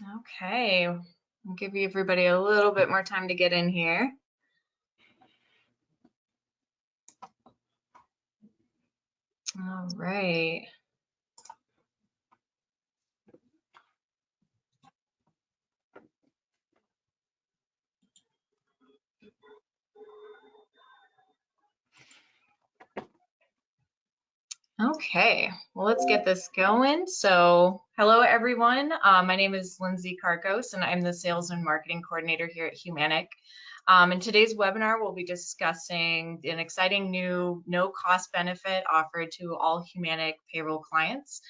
Okay, I'll give everybody a little bit more time to get in here. All right. Okay, well, let's get this going. So, hello everyone. My name is Lindsay Karkos, and I'm the Sales and Marketing Coordinator here at Humanic. In today's webinar, we'll be discussing an exciting new no-cost benefit offered to all Humanic payroll clients.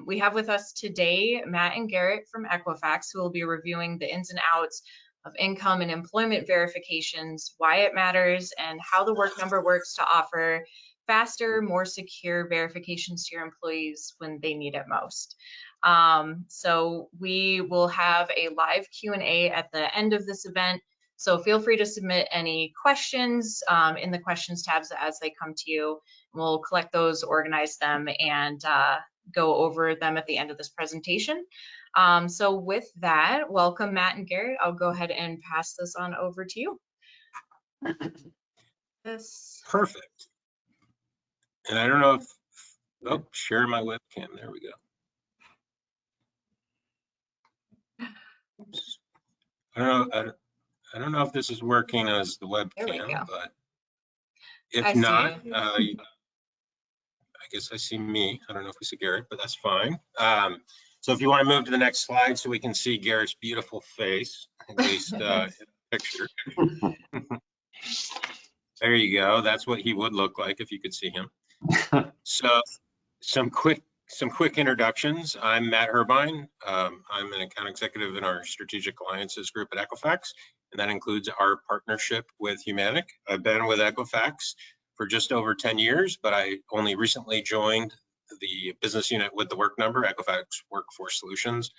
We have with us today Matt and Garrett from Equifax, who will be reviewing the ins and outs of income and employment verifications, why it matters, and how the Work Number works to offer faster, more secure verifications to your employees when they need it most. So we will have a live Q&A at the end of this event. So feel free to submit any questions in the questions tabs as they come to you. We'll collect those, organize them, and go over them at the end of this presentation. So with that, welcome Matt and Garrett. I'll go ahead and pass this on over to you. Perfect. And I don't know if, oh, share my webcam. There we go. Oops. I don't know if this is working as the webcam, but if not, I guess I see me. I don't know if we see Garrett, but that's fine. So if you want to move to the next slide so we can see Garrett's beautiful face, at least in the picture. There you go. That's what he would look like if you could see him. So some quick introductions. I'm Matt Herbein. I'm an account executive in our strategic alliances group at Equifax, and that includes our partnership with Humanic. I've been with Equifax for just over 10 years, but I only recently joined the business unit with the Work Number, Equifax Workforce Solutions.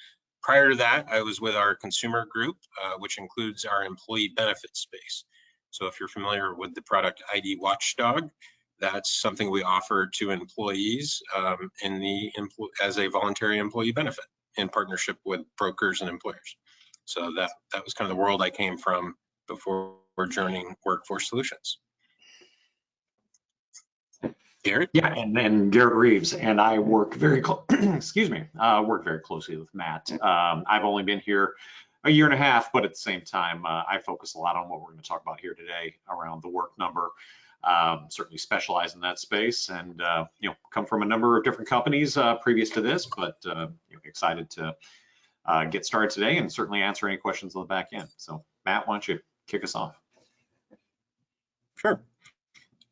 Prior to that, I was with our consumer group, which includes our employee benefits space. So if you're familiar with the product ID Watchdog, that's something we offer to employees as a voluntary employee benefit in partnership with brokers and employers. So that was kind of the world I came from before joining Workforce Solutions. Garrett? Yeah, and Garret Reeves, and I work very excuse me, work very closely with Matt. I've only been here a year and a half, but at the same time, I focus a lot on what we're going to talk about here today around the Work Number. Certainly specialize in that space, and come from a number of different companies previous to this, but excited to get started today and certainly answer any questions on the back end. So Matt, why don't you kick us off? Sure.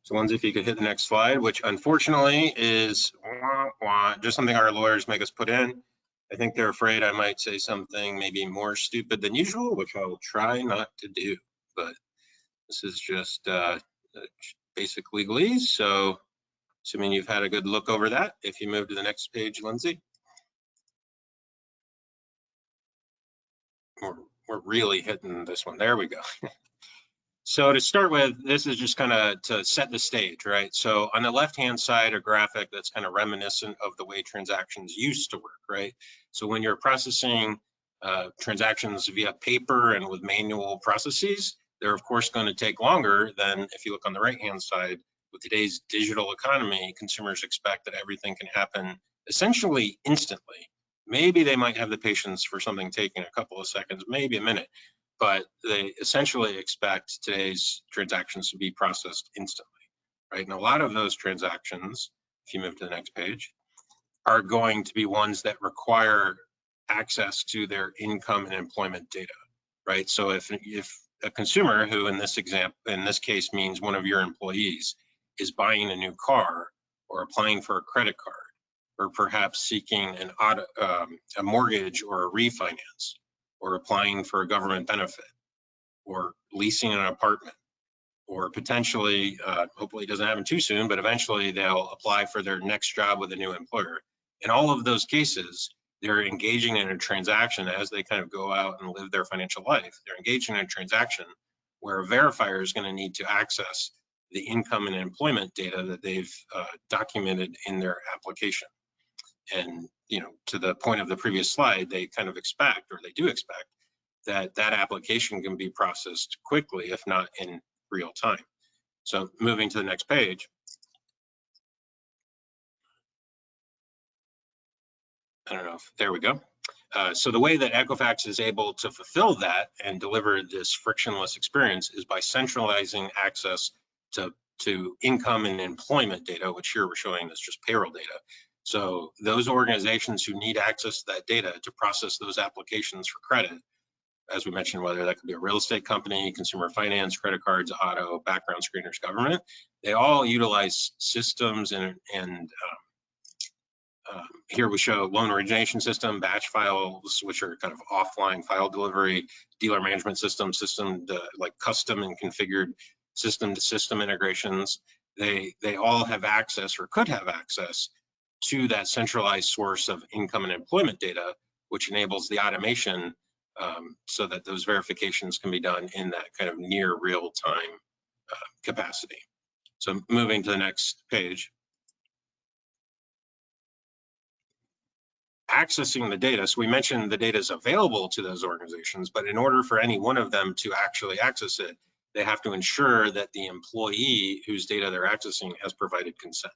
So Lindsay, if you could hit the next slide, which unfortunately is just something our lawyers make us put in. I think they're afraid I might say something maybe more stupid than usual, which I will try not to do, but this is just basic legalese. So assuming you've had a good look over that, if you move to the next page, Lindsay. We're really hitting this one. There we go. So to start with, this is just kind of to set the stage, right? So on the left-hand side, a graphic that's kind of reminiscent of the way transactions used to work, right? So when you're processing transactions via paper and with manual processes, they're of course going to take longer than if you look on the right-hand side. With today's digital economy, consumers expect that everything can happen essentially instantly. Maybe they might have the patience for something taking a couple of seconds, maybe a minute, but they essentially expect today's transactions to be processed instantly, right? And a lot of those transactions, if you move to the next page, are going to be ones that require access to their income and employment data, right? So if a consumer who in this case means one of your employees is buying a new car or applying for a credit card or perhaps seeking a mortgage or a refinance, or applying for a government benefit, or leasing an apartment, or potentially, hopefully it doesn't happen too soon, but eventually they'll apply for their next job with a new employer. In all of those cases, they're engaging in a transaction as they kind of go out and live their financial life. They're engaging in a transaction where a verifier is going to need to access the income and employment data that they've documented in their application. And to the point of the previous slide, they kind of expect, or they do expect, that that application can be processed quickly, if not in real time. So moving to the next page. I don't know if, there we go. So the way that Equifax is able to fulfill that and deliver this frictionless experience is by centralizing access to income and employment data, which here we're showing is just payroll data. So those organizations who need access to that data to process those applications for credit, as we mentioned, whether that could be a real estate company, consumer finance, credit cards, auto, background screeners, government, they all utilize systems and here we show loan origination system, batch files, which are kind of offline file delivery, dealer management system to, like custom and configured system to system integrations. They all have access or could have access to that centralized source of income and employment data, which enables the automation so that those verifications can be done in that kind of near real time capacity. So moving to the next page. Accessing the data, so we mentioned the data is available to those organizations, but in order for any one of them to actually access it, they have to ensure that the employee whose data they're accessing has provided consent.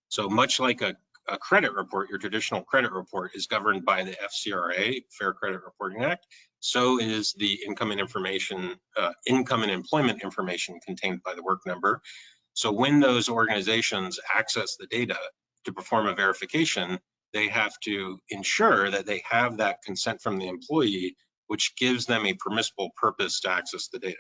So much like a credit report, your traditional credit report is governed by the FCRA, Fair Credit Reporting Act, so is the income and employment information contained by the work number. So when those organizations access the data to perform a verification, they have to ensure that they have that consent from the employee, which gives them a permissible purpose to access the data.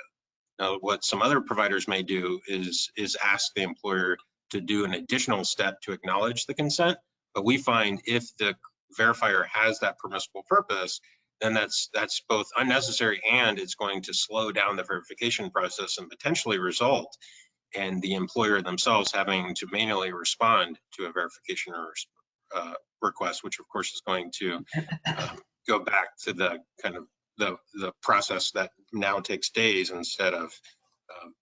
Now, what some other providers may do is ask the employer to do an additional step to acknowledge the consent, but we find if the verifier has that permissible purpose, then that's both unnecessary and it's going to slow down the verification process and potentially result in the employer themselves having to manually respond to a verification or request, which of course is going to go back to the kind of the process that now takes days instead of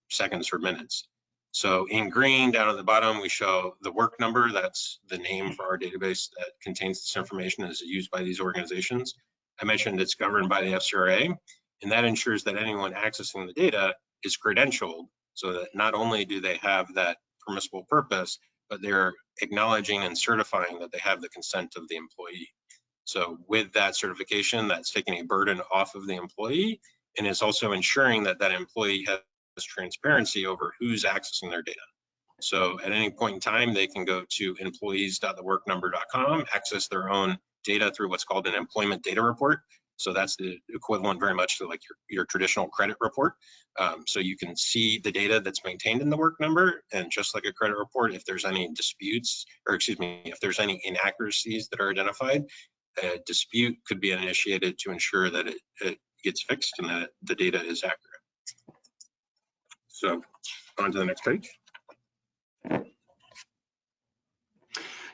seconds or minutes. So in green down at the bottom, we show the work number. That's the name for our database that contains this information as used by these organizations. I mentioned it's governed by the FCRA, and that ensures that anyone accessing the data is credentialed so that not only do they have that permissible purpose, but they're acknowledging and certifying that they have the consent of the employee. So with that certification, that's taking a burden off of the employee, and it's also ensuring that that employee has transparency over who's accessing their data. So at any point in time, they can go to employees.theworknumber.com, access their own data through what's called an employment data report. So that's the equivalent very much to like your traditional credit report. So you can see the data that's maintained in the work number, and just like a credit report, if there's any disputes, or excuse me, if there's any inaccuracies that are identified, a dispute could be initiated to ensure that it gets fixed and that the data is accurate. So on to the next page.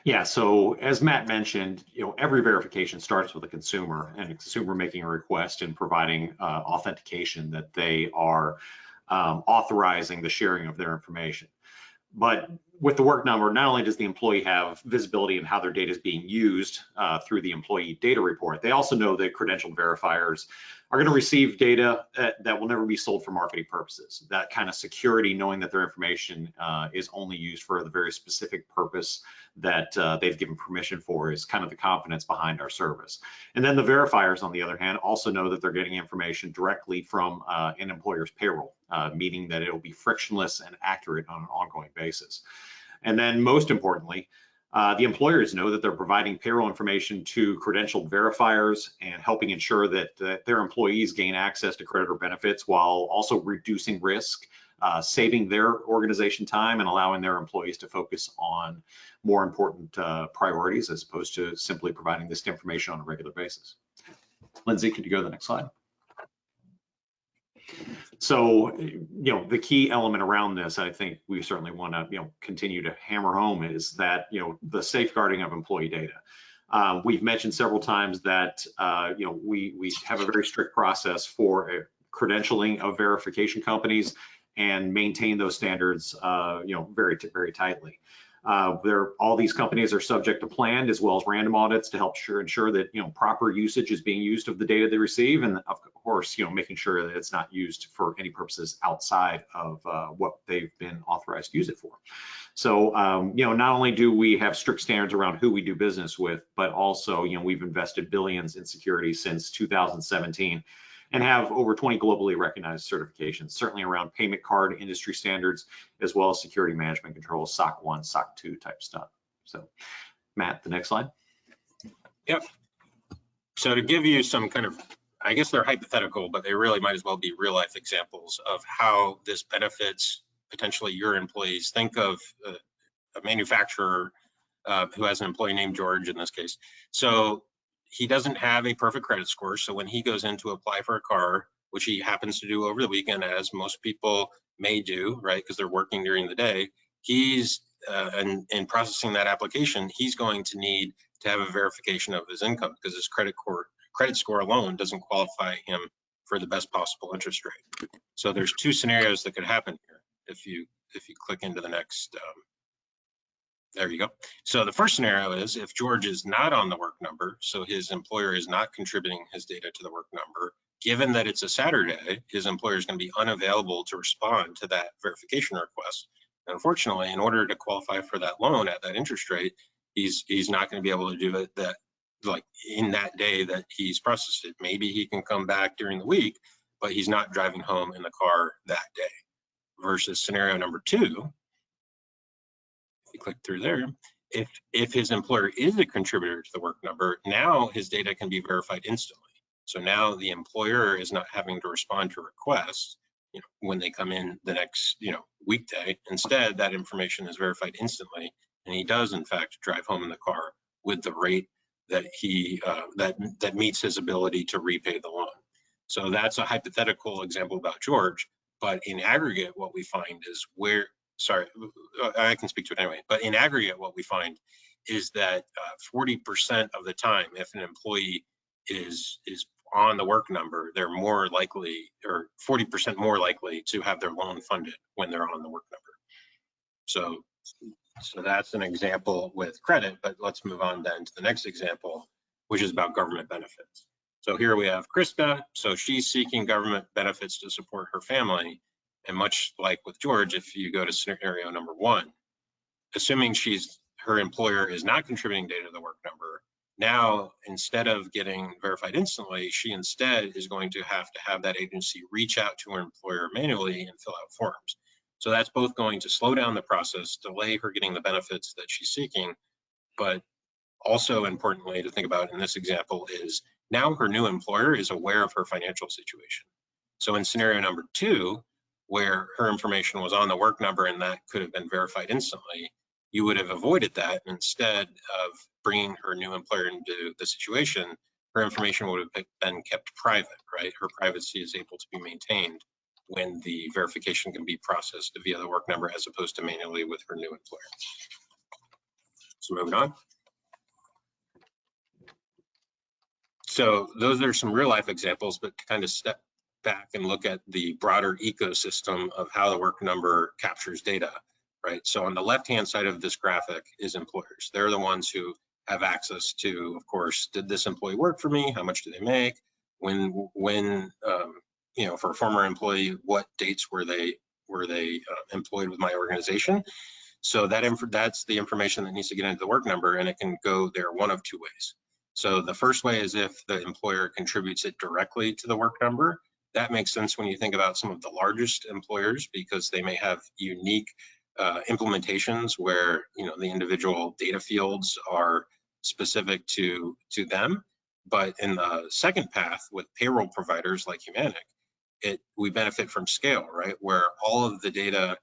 Yeah, so as Matt mentioned, every verification starts with a consumer and a consumer making a request and providing authentication that they are authorizing the sharing of their information. But with the work number, not only does the employee have visibility in how their data is being used through the employee data report, they also know that credentialed verifiers are going to receive data that will never be sold for marketing purposes. That kind of security, knowing that their information is only used for the very specific purpose that they've given permission for, is kind of the confidence behind our service. And then the verifiers, on the other hand, also know that they're getting information directly from an employer's payroll, meaning that it will be frictionless and accurate on an ongoing basis. And then most importantly, the employers know that they're providing payroll information to credentialed verifiers and helping ensure that their employees gain access to creditor benefits while also reducing risk, saving their organization time and allowing their employees to focus on more important priorities as opposed to simply providing this information on a regular basis. Lindsay, could you go to the next slide? So, the key element around this, I think we certainly want to, continue to hammer home is that, the safeguarding of employee data. We've mentioned several times that, we have a very strict process for credentialing of verification companies and maintain those standards, very tightly. All these companies are subject to planned as well as random audits to help ensure that proper usage is being used of the data they receive, and of course making sure that it's not used for any purposes outside of what they've been authorized to use it for. So not only do we have strict standards around who we do business with, but also we've invested billions in security since 2017. And have over 20 globally recognized certifications, certainly around payment card industry standards, as well as security management controls, SOC 1, SOC 2 type stuff. So, Matt, the next slide. Yep. So to give you some kind of, I guess they're hypothetical, but they really might as well be real life examples of how this benefits potentially your employees. Think of a manufacturer who has an employee named George in this case. So he doesn't have a perfect credit score. So when he goes in to apply for a car, which he happens to do over the weekend, as most people may do, right, because they're working during the day, he's in processing that application, he's going to need to have a verification of his income because his credit score alone doesn't qualify him for the best possible interest rate. So there's two scenarios that could happen here. If you click into the next, there you go. So the first scenario is if George is not on the work number, so his employer is not contributing his data to the work number, given that it's a Saturday, his employer is going to be unavailable to respond to that verification request. And unfortunately, in order to qualify for that loan at that interest rate, he's not going to be able to do it like in that day that he's processed it. Maybe he can come back during the week, but he's not driving home in the car that day. Versus scenario number two, you click through there, if his employer is a contributor to the work number, now his data can be verified instantly. So now the employer is not having to respond to requests when they come in the next weekday. Instead, that information is verified instantly, and he does in fact drive home in the car with the rate that he that meets his ability to repay the loan. So that's a hypothetical example about George, but in aggregate, what we find is I can speak to it anyway, but in aggregate, what we find is that 40% of the time, if an employee is on the work number, they're more likely, or 40% more likely to have their loan funded when they're on the work number. So that's an example with credit, but let's move on then to the next example, which is about government benefits. So here we have Krista. So she's seeking government benefits to support her family. And much like with George, if you go to scenario number one, assuming her employer is not contributing data to the work number, now instead of getting verified instantly, she instead is going to have that agency reach out to her employer manually and fill out forms. So that's both going to slow down the process, delay her getting the benefits that she's seeking, but also importantly to think about in this example is now her new employer is aware of her financial situation. So in scenario number two, where her information was on the work number and that could have been verified instantly, you would have avoided that. Instead of bringing her new employer into the situation, her information would have been kept private, right? Her privacy is able to be maintained when the verification can be processed via the work number as opposed to manually with her new employer. So moving on. So those are some real life examples, but to kind of step back and look at the broader ecosystem of how the work number captures data, right? So on the left-hand side of this graphic is employers. They're the ones who have access to, of course, did this employee work for me? How much do they make? When for a former employee, what dates were they employed with my organization? So that's the information that needs to get into the work number, and it can go there one of two ways. So the first way is if the employer contributes it directly to the work number. That makes sense when you think about some of the largest employers because they may have unique implementations where the individual data fields are specific to them. But in the second path with payroll providers like Humanic, we benefit from scale, right? Where all of the data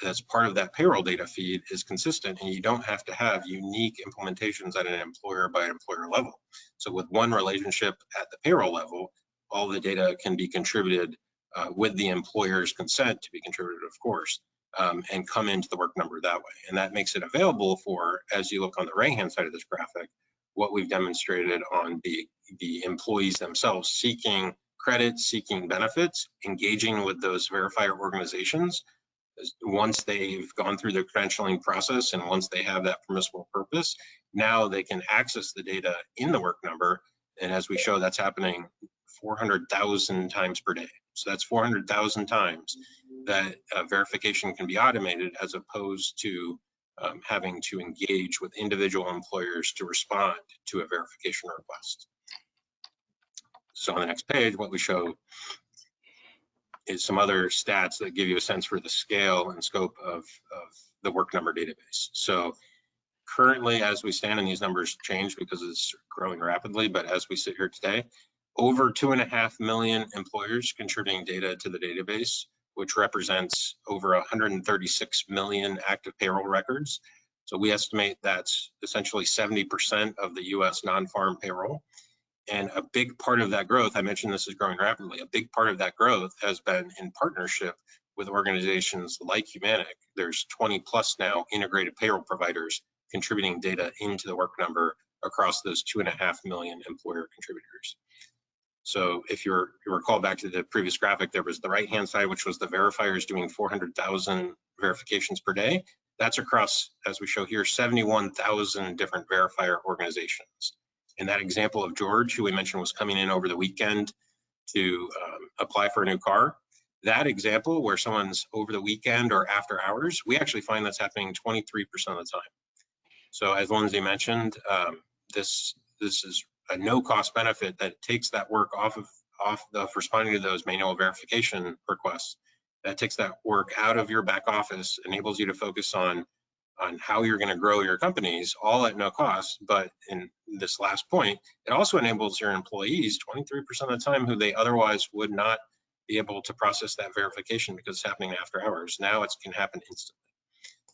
that's part of that payroll data feed is consistent and you don't have to have unique implementations at an employer by employer level. So with one relationship at the payroll level, all the data can be contributed with the employer's consent to be contributed, of course, and come into the work number that way. And that makes it available for, as you look on the right-hand side of this graphic, what we've demonstrated on the employees themselves seeking credit, seeking benefits, engaging with those verifier organizations Once they've gone through the credentialing process and once they have that permissible purpose, now they can access the data in the Work Number. And as we show, that's happening 400,000 times per day. So that's 400,000 times that verification can be automated, as opposed to having to engage with individual employers to respond to a verification request. So on the next page, what we show is some other stats that give you a sense for the scale and scope of the Work Number database. So currently, as we stand, and these numbers change because it's growing rapidly, but as we sit here today, over 2.5 million employers contributing data to the database, which represents over 136 million active payroll records. So we estimate that's essentially 70% of the US non-farm payroll. And a big part of that growth, I mentioned this is growing rapidly, a big part of that growth has been in partnership with organizations like Humanic. There's 20 plus now integrated payroll providers contributing data into the Work Number across those 2.5 million employer contributors. So if you recall back to the previous graphic, there was the right-hand side, which was the verifiers doing 400,000 verifications per day. That's across, as we show here, 71,000 different verifier organizations. In that example of George, who we mentioned was coming in over the weekend to apply for a new car, that example where someone's over the weekend or after hours, we actually find that's happening 23% of the time. So as Lindsay mentioned, this is a no cost benefit that takes that work off of responding to those manual verification requests. That takes that work out of your back office, enables you to focus on how you're going to grow your companies, all at no cost. But in this last point, it also enables your employees 23% of the time who they otherwise would not be able to process that verification because it's happening after hours. Now it can happen instantly.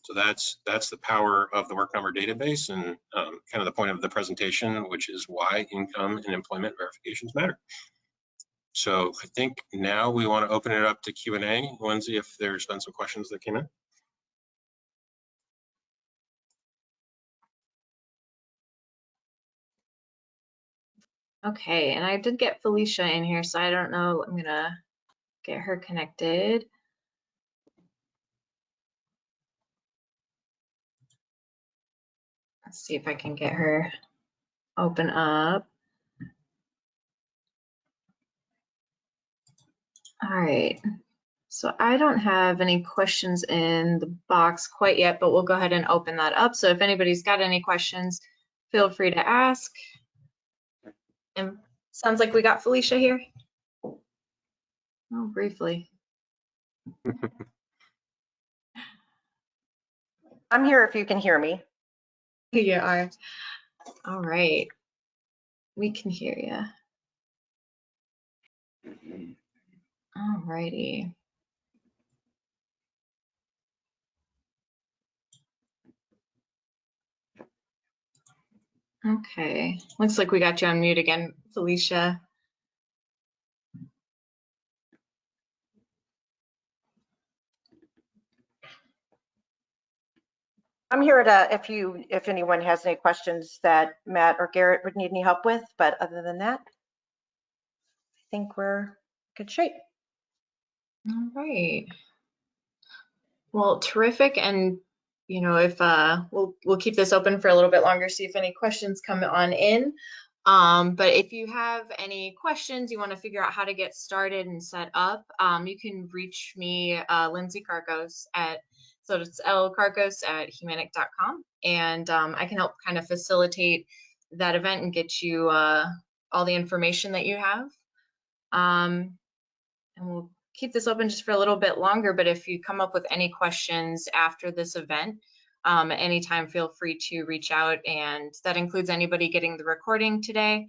So that's the power of the Work Number database, and kind of the point of the presentation, which is why income and employment verifications matter. So I think now we want to open it up to Q&A. Lindsay, if there's been some questions that came in. Okay, and I did get Felicia in here, so I don't know, I'm gonna get her connected. Let's see if I can get her open up. All right, so I don't have any questions in the box quite yet, but we'll go ahead and open that up. So if anybody's got any questions, feel free to ask. And sounds like we got Felicia here. Oh, briefly. I'm here if you can hear me. Yeah, all right. We can hear you. All righty. Okay, looks like we got you on mute again, Felicia. I'm here to, if anyone has any questions that Matt or Garrett would need any help with, but other than that, I think we're in good shape. All right. Well, terrific. And you know, if we'll keep this open for a little bit longer, see if any questions come on in. But if you have any questions, you want to figure out how to get started and set up, you can reach me, Lindsay Carcos so it's lcarcos@humanic.com, and I can help kind of facilitate that event and get you all the information that you have. And we'll keep this open just for a little bit longer, but if you come up with any questions after this event, at any time, feel free to reach out, and that includes anybody getting the recording today.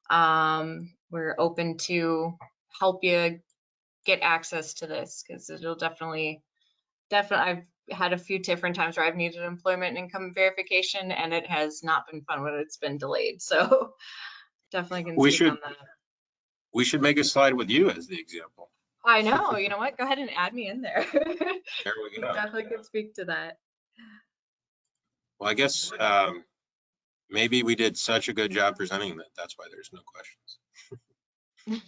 We're open to help you get access to this, because it'll definitely, I've had a few different times where I've needed employment and income verification, and it has not been fun when it's been delayed. So definitely can speak on that. We should make a slide with you as the example. I know, you know what? Go ahead and add me in there. There we go. Definitely could speak to that. Well, I guess maybe we did such a good job presenting that that's why there's no questions.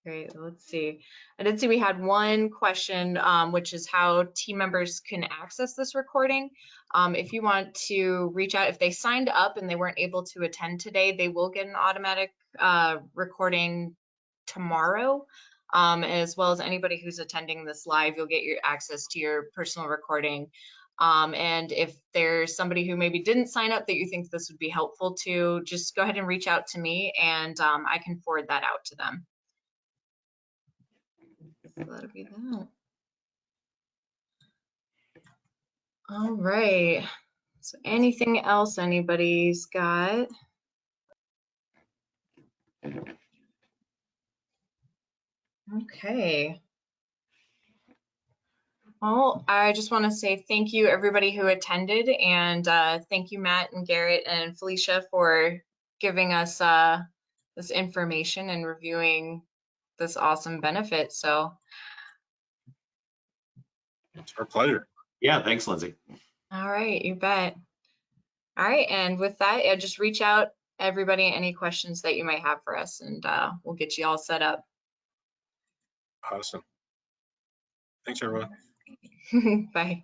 Great, let's see. I did see we had one question, which is how team members can access this recording. If you want to reach out, if they signed up and they weren't able to attend today, they will get an automatic recording tomorrow. As well as anybody who's attending this live, you'll get your access to your personal recording. And if there's somebody who maybe didn't sign up that you think this would be helpful to, just go ahead and reach out to me and I can forward that out to them. So that'll be that. All right. So anything else anybody's got? Okay. Well, I just want to say thank you everybody who attended, and thank you Matt and Garrett and Felicia for giving us this information and reviewing this awesome benefit. So It's our pleasure. Yeah, thanks, Lindsay. all right, you bet. All right, and with that, just reach out everybody any questions that you might have for us, and we'll get you all set up. Awesome. Thanks, everyone. Bye.